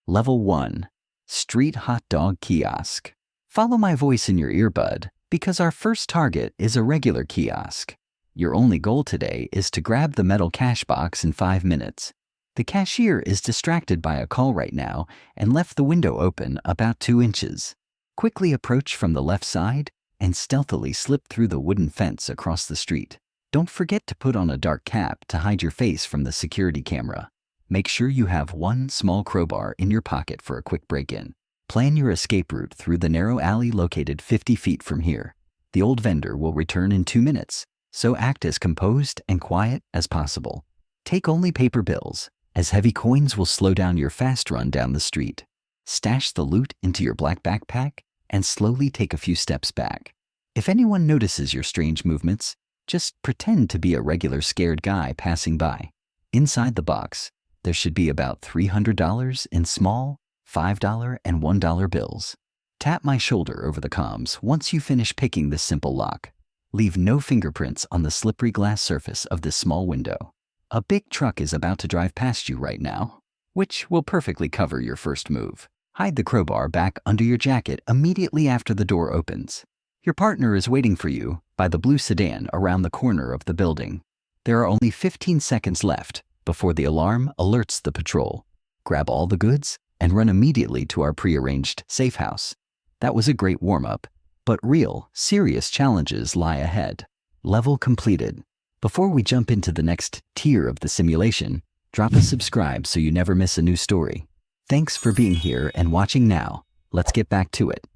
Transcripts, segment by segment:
Level 1. Street Hot Dog Kiosk. Follow my voice in your earbud, because our first target is a regular kiosk. Your only goal today is to grab the metal cash box in 5 minutes. The cashier is distracted by a call right now and left the window open about 2 inches. Quickly approach from the left side and stealthily slip through the wooden fence across the street. Don't forget to put on a dark cap to hide your face from the security camera. Make sure you have one small crowbar in your pocket for a quick break-in. Plan your escape route through the narrow alley located 50 feet from here. The old vendor will return in 2 minutes, so act as composed and quiet as possible. Take only paper bills, as heavy coins will slow down your fast run down the street. Stash the loot into your black backpack and slowly take a few steps back. If anyone notices your strange movements, just pretend to be a regular scared guy passing by. Inside the box, there should be about $300 in small $5 and $1 bills. Tap my shoulder over the comms once you finish picking this simple lock. Leave no fingerprints on the slippery glass surface of this small window. A big truck is about to drive past you right now, which will perfectly cover your first move. Hide the crowbar back under your jacket immediately after the door opens. Your partner is waiting for you by the blue sedan around the corner of the building. There are only 15 seconds left before the alarm alerts the patrol. Grab all the goods and run immediately to our prearranged safe house. That was a great warm-up, but real, serious challenges lie ahead. Level completed. Before we jump into the next tier of the simulation, drop a subscribe so you never miss a new story. Thanks for being here and watching now. Let's get back to it.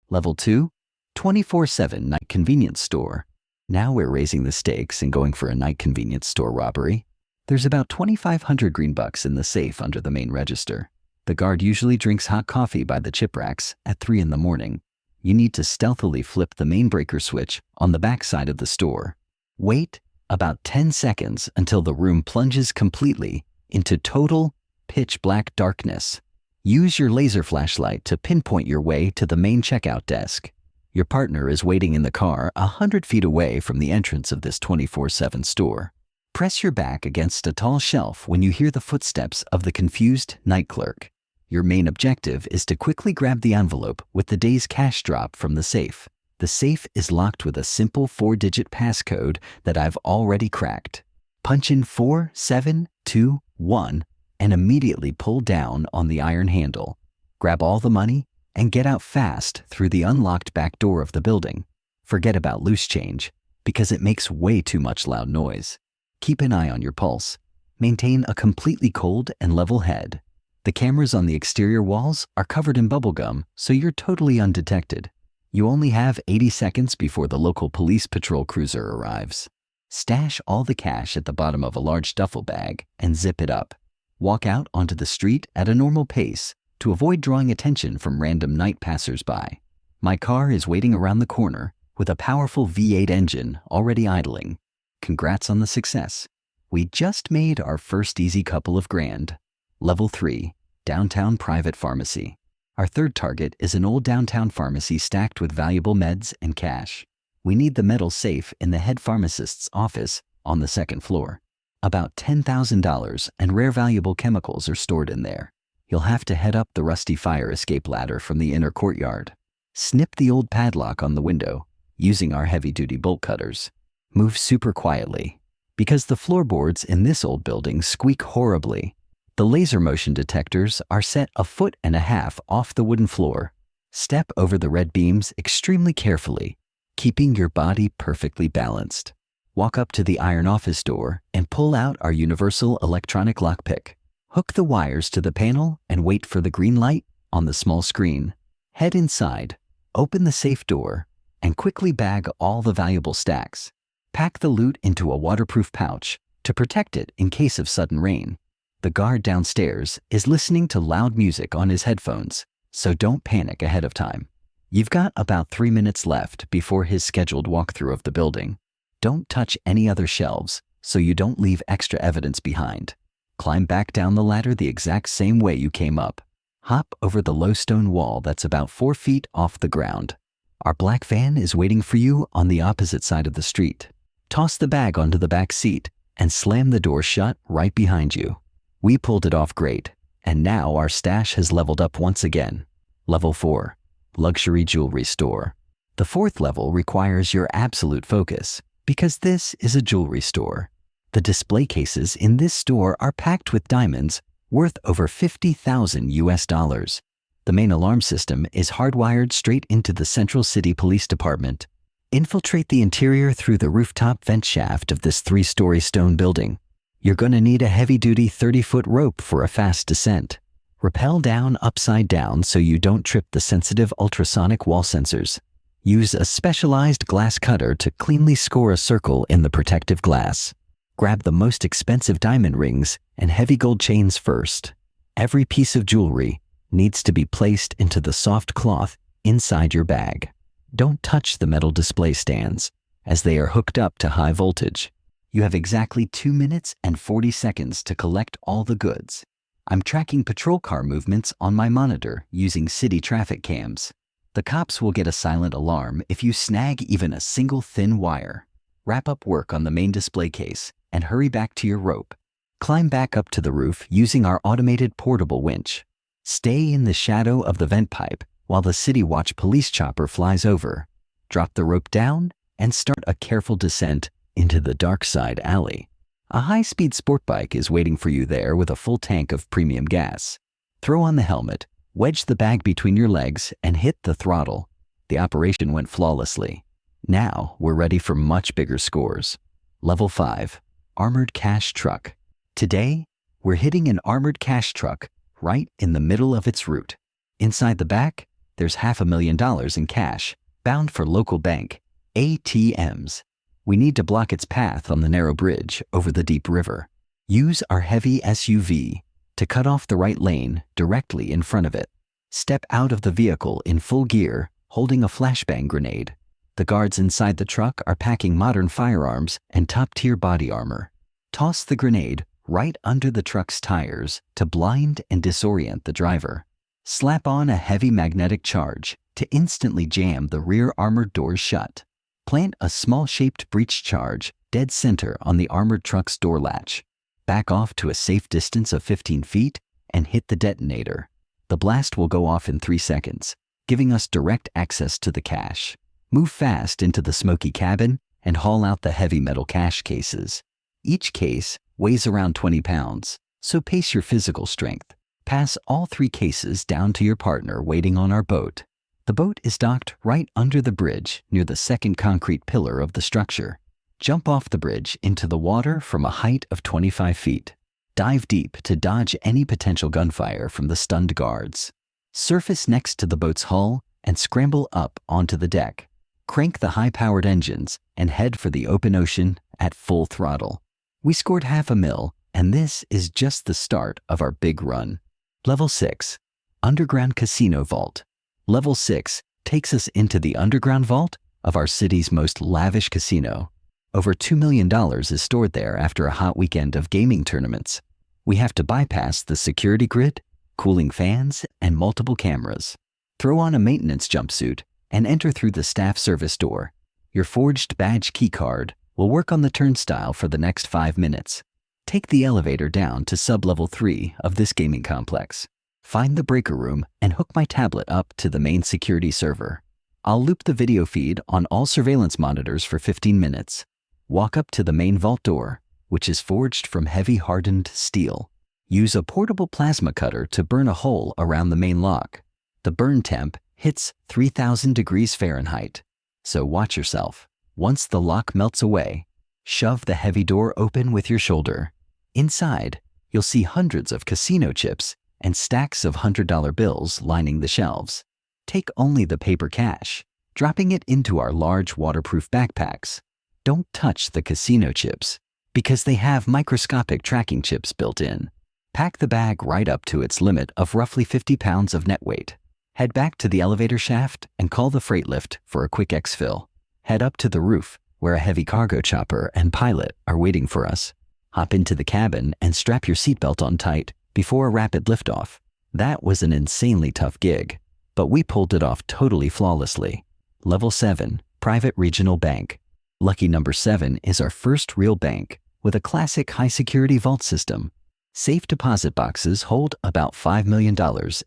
Level 2, 24/7 night convenience store. Now we're raising the stakes and going for a night convenience store robbery. There's about 2,500 green bucks in the safe under the main register. The guard usually drinks hot coffee by the chip racks at 3 in the morning. You need to stealthily flip the main breaker switch on the back side of the store. Wait about 10 seconds until the room plunges completely into total pitch black darkness. Use your laser flashlight to pinpoint your way to the main checkout desk. Your partner is waiting in the car 100 feet away from the entrance of this 24/7 store. Press your back against a tall shelf when you hear the footsteps of the confused night clerk. Your main objective is to quickly grab the envelope with the day's cash drop from the safe. The safe is locked with a simple 4-digit passcode that I've already cracked. Punch in 4721 and immediately pull down on the iron handle. Grab all the money and get out fast through the unlocked back door of the building. Forget about loose change, because it makes way too much loud noise. Keep an eye on your pulse. Maintain a completely cold and level head. The cameras on the exterior walls are covered in bubblegum, so you're totally undetected. You only have 80 seconds before the local police patrol cruiser arrives. Stash all the cash at the bottom of a large duffel bag and zip it up. Walk out onto the street at a normal pace to avoid drawing attention from random night passers-by. My car is waiting around the corner with a powerful V8 engine already idling. Congrats on the success. We just made our first easy couple of grand. Level 3, downtown private pharmacy. Our third target is an old downtown pharmacy stacked with valuable meds and cash. We need the metal safe in the head pharmacist's office on the second floor. About $10,000 and rare valuable chemicals are stored in there. You'll have to head up the rusty fire escape ladder from the inner courtyard. Snip the old padlock on the window using our heavy-duty bolt cutters. Move super quietly, because the floorboards in this old building squeak horribly. The laser motion detectors are set 1.5 feet off the wooden floor. Step over the red beams extremely carefully, keeping your body perfectly balanced. Walk up to the iron office door and pull out our universal electronic lockpick. Hook the wires to the panel and wait for the green light on the small screen. Head inside, open the safe door, and quickly bag all the valuable stacks. Pack the loot into a waterproof pouch to protect it in case of sudden rain. The guard downstairs is listening to loud music on his headphones, so don't panic ahead of time. You've got about 3 minutes left before his scheduled walkthrough of the building. Don't touch any other shelves so you don't leave extra evidence behind. Climb back down the ladder the exact same way you came up. Hop over the low stone wall that's about 4 feet off the ground. Our black van is waiting for you on the opposite side of the street. Toss the bag onto the back seat and slam the door shut right behind you. We pulled it off great, And now our stash has leveled up once again. Level 4. Luxury Jewelry Store. The fourth level requires your absolute focus, because this is a jewelry store. The display cases in this store are packed with diamonds worth over $50,000 US. The main alarm system is hardwired straight into the Central City Police Department. Infiltrate the interior through the rooftop vent shaft of this 3-story stone building. You're going to need a heavy-duty 30-foot rope for a fast descent. Rappel down upside down so you don't trip the sensitive ultrasonic wall sensors. Use a specialized glass cutter to cleanly score a circle in the protective glass. Grab the most expensive diamond rings and heavy gold chains first. Every piece of jewelry needs to be placed into the soft cloth inside your bag. Don't touch the metal display stands, as they are hooked up to high voltage. You have exactly 2 minutes and 40 seconds to collect all the goods. I'm tracking patrol car movements on my monitor using city traffic cams. The cops will get a silent alarm if you snag even a single thin wire. Wrap up work on the main display case and hurry back to your rope. Climb back up to the roof using our automated portable winch. Stay in the shadow of the vent pipe while the City Watch police chopper flies over. Drop the rope down and start a careful descent into the dark side alley. A high-speed sport bike is waiting for you there with a full tank of premium gas. Throw on the helmet, wedge the bag between your legs, and hit the throttle. The operation went flawlessly. Now we're ready for much bigger scores. Level 5. Armored Cash Truck. Today, we're hitting an armored cash truck right in the middle of its route. Inside the back, there's $500,000 in cash, bound for local bank ATMs. We need to block its path on the narrow bridge over the deep river. Use our heavy SUV to cut off the right lane directly in front of it. Step out of the vehicle in full gear, holding a flashbang grenade. The guards inside the truck are packing modern firearms and top-tier body armor. Toss the grenade right under the truck's tires to blind and disorient the driver. Slap on a heavy magnetic charge to instantly jam the rear armored doors shut. Plant a small-shaped breech charge dead center on the armored truck's door latch. Back off to a safe distance of 15 feet and hit the detonator. The blast will go off in 3 seconds, giving us direct access to the cash. Move fast into the smoky cabin and haul out the heavy metal cash cases. Each case weighs around 20 pounds, so pace your physical strength. Pass all 3 cases down to your partner waiting on our boat. The boat is docked right under the bridge near the second concrete pillar of the structure. Jump off the bridge into the water from a height of 25 feet. Dive deep to dodge any potential gunfire from the stunned guards. Surface next to the boat's hull and scramble up onto the deck. Crank the high-powered engines and head for the open ocean at full throttle. We scored $500,000, and this is just the start of our big run. Level 6. Underground Casino Vault. Level 6 takes us into the underground vault of our city's most lavish casino. Over $2 million is stored there after a hot weekend of gaming tournaments. We have to bypass the security grid, cooling fans, and multiple cameras. Throw on a maintenance jumpsuit and enter through the staff service door. Your forged badge keycard will work on the turnstile for the next 5 minutes. Take the elevator down to sub-level 3 of this gaming complex. Find the breaker room and hook my tablet up to the main security server. I'll loop the video feed on all surveillance monitors for 15 minutes. Walk up to the main vault door, which is forged from heavy hardened steel. Use a portable plasma cutter to burn a hole around the main lock. The burn temp hits 3,000 degrees Fahrenheit, so watch yourself. Once the lock melts away, shove the heavy door open with your shoulder. Inside, you'll see hundreds of casino chips and stacks of $100 bills lining the shelves. Take only the paper cash, dropping it into our large waterproof backpacks. Don't touch the casino chips, because they have microscopic tracking chips built in. Pack the bag right up to its limit of roughly 50 pounds of net weight. Head back to the elevator shaft and call the freight lift for a quick exfil. Head up to the roof, where a heavy cargo chopper and pilot are waiting for us. Hop into the cabin and strap your seatbelt on tight before a rapid liftoff. That was an insanely tough gig, but we pulled it off totally flawlessly. Level 7, Private Regional Bank. Lucky number 7 is our first real bank with a classic high-security vault system. Safe deposit boxes hold about $5 million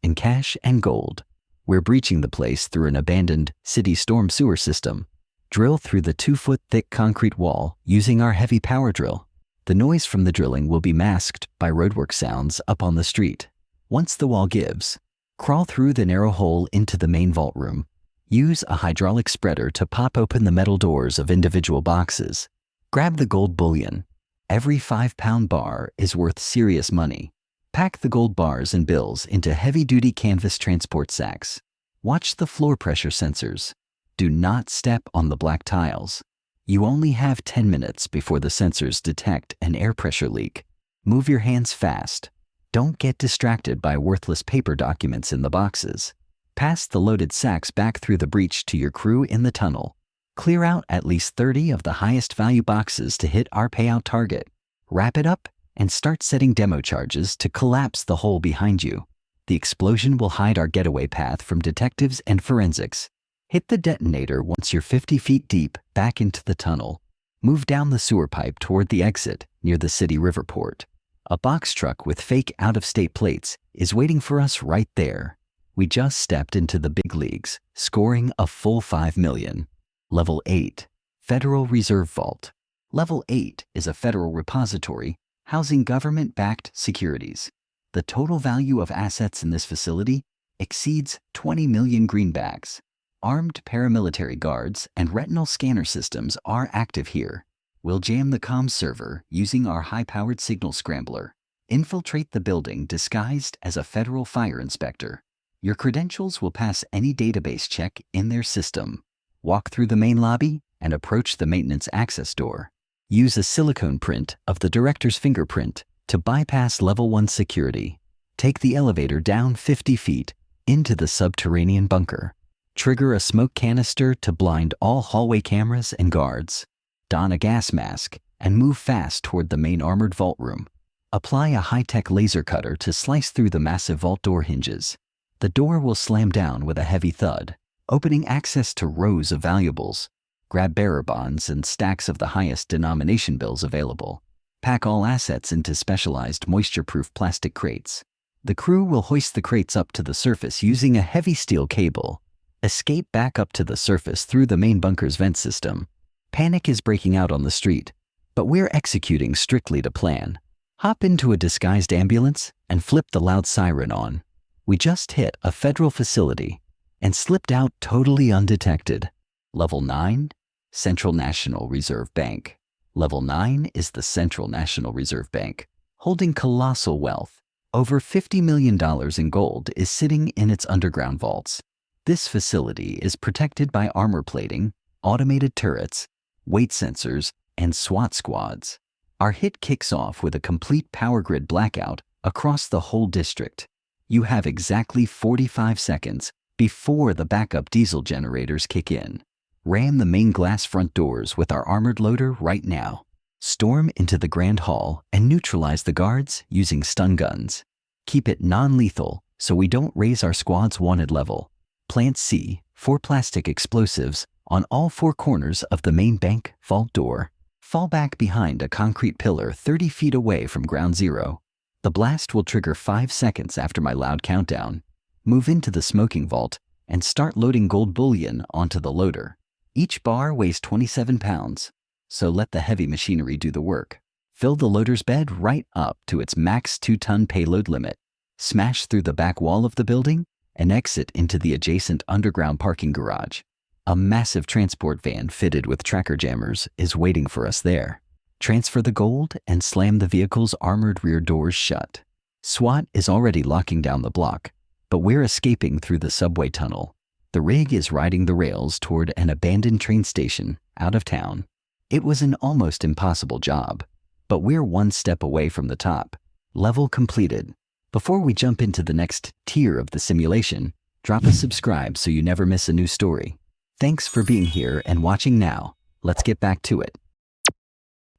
in cash and gold. We're breaching the place through an abandoned city storm sewer system. Drill through the 2-foot thick concrete wall using our heavy power drill. The noise from the drilling will be masked by roadwork sounds up on the street. Once the wall gives, crawl through the narrow hole into the main vault room. Use a hydraulic spreader to pop open the metal doors of individual boxes. Grab the gold bullion. Every 5-pound bar is worth serious money. Pack the gold bars and bills into heavy-duty canvas transport sacks. Watch the floor pressure sensors. Do not step on the black tiles. You only have 10 minutes before the sensors detect an air pressure leak. Move your hands fast. Don't get distracted by worthless paper documents in the boxes. Pass the loaded sacks back through the breach to your crew in the tunnel. Clear out at least 30 of the highest value boxes to hit our payout target. Wrap it up and start setting demo charges to collapse the hole behind you. The explosion will hide our getaway path from detectives and forensics. Hit the detonator once you're 50 feet deep back into the tunnel. Move down the sewer pipe toward the exit near the city riverport. A box truck with fake out-of-state plates is waiting for us right there. We just stepped into the big leagues, scoring a full $5 million. Level 8, Federal Reserve Vault. Level 8 is a federal repository housing government-backed securities. The total value of assets in this facility exceeds 20 million greenbacks. Armed paramilitary guards and retinal scanner systems are active here. We'll jam the comms server using our high-powered signal scrambler. Infiltrate the building disguised as a federal fire inspector. Your credentials will pass any database check in their system. Walk through the main lobby and approach the maintenance access door. Use a silicone print of the director's fingerprint to bypass level 1 security. Take the elevator down 50 feet into the subterranean bunker. Trigger a smoke canister to blind all hallway cameras and guards. Don a gas mask and move fast toward the main armored vault room. Apply a high-tech laser cutter to slice through the massive vault door hinges. The door will slam down with a heavy thud, opening access to rows of valuables. Grab bearer bonds and stacks of the highest denomination bills available. Pack all assets into specialized moisture-proof plastic crates. The crew will hoist the crates up to the surface using a heavy steel cable. Escape back up to the surface through the main bunker's vent system. Panic is breaking out on the street, but we're executing strictly to plan. Hop into a disguised ambulance and flip the loud siren on. We just hit a federal facility and slipped out totally undetected. Level 9, Central National Reserve Bank. Level 9 is the Central National Reserve Bank, holding colossal wealth. Over $50 million in gold is sitting in its underground vaults. This facility is protected by armor plating, automated turrets, weight sensors, and SWAT squads. Our hit kicks off with a complete power grid blackout across the whole district. You have exactly 45 seconds before the backup diesel generators kick in. Ram the main glass front doors with our armored loader right now. Storm into the Grand Hall and neutralize the guards using stun guns. Keep it non-lethal so we don't raise our squad's wanted level. Plant C4 plastic explosives on all 4 corners of the main bank vault door. Fall back behind a concrete pillar 30 feet away from ground zero. The blast will trigger 5 seconds after my loud countdown. Move into the smoking vault and start loading gold bullion onto the loader. Each bar weighs 27 pounds, so let the heavy machinery do the work. Fill the loader's bed right up to its max 2-ton payload limit. Smash through the back wall of the building and exit into the adjacent underground parking garage. A massive transport van fitted with tracker jammers is waiting for us there. Transfer the gold and slam the vehicle's armored rear doors shut. SWAT is already locking down the block, but we're escaping through the subway tunnel. The rig is riding the rails toward an abandoned train station out of town. It was an almost impossible job, but we're one step away from the top. Level completed. Before we jump into the next tier of the simulation, drop a subscribe so you never miss a new story. Thanks for being here and watching now. Let's get back to it.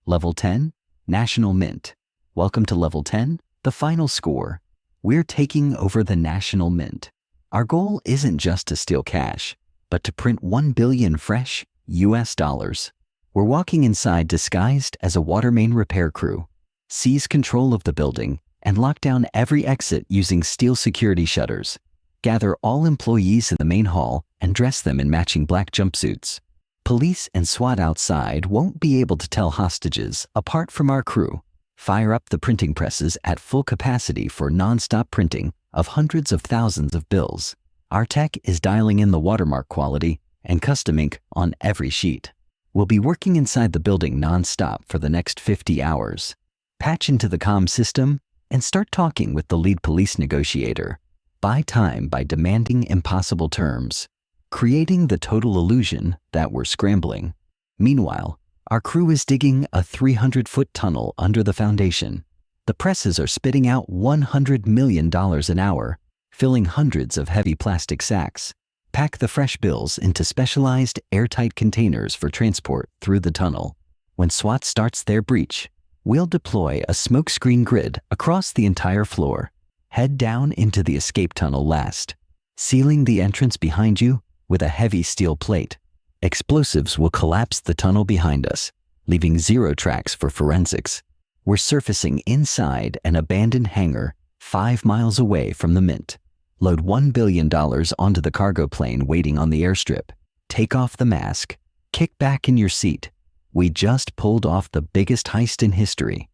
Level 10, National Mint. Welcome to Level 10, the final score. We're taking over the National Mint. Our goal isn't just to steal cash, but to print 1 billion fresh US dollars. We're walking inside disguised as a water main repair crew. Seize control of the building and lock down every exit using steel security shutters. Gather all employees in the main hall and dress them in matching black jumpsuits. Police and SWAT outside won't be able to tell hostages apart from our crew. Fire up the printing presses at full capacity for non-stop printing of hundreds of thousands of bills. Our tech is dialing in the watermark quality and custom ink on every sheet. We'll be working inside the building non-stop for the next 50 hours. Patch into the comm system and start talking with the lead police negotiator. Buy time by demanding impossible terms, creating the total illusion that we're scrambling. Meanwhile, our crew is digging a 300-foot tunnel under the foundation. The presses are spitting out $100 million an hour, filling hundreds of heavy plastic sacks. Pack the fresh bills into specialized airtight containers for transport through the tunnel. When SWAT starts their breach, we'll deploy a smokescreen grid across the entire floor. Head down into the escape tunnel last, sealing the entrance behind you with a heavy steel plate. Explosives will collapse the tunnel behind us, leaving zero tracks for forensics. We're surfacing inside an abandoned hangar 5 miles away from the Mint. Load $1 billion onto the cargo plane waiting on the airstrip. Take off the mask. Kick back in your seat. We just pulled off the biggest heist in history.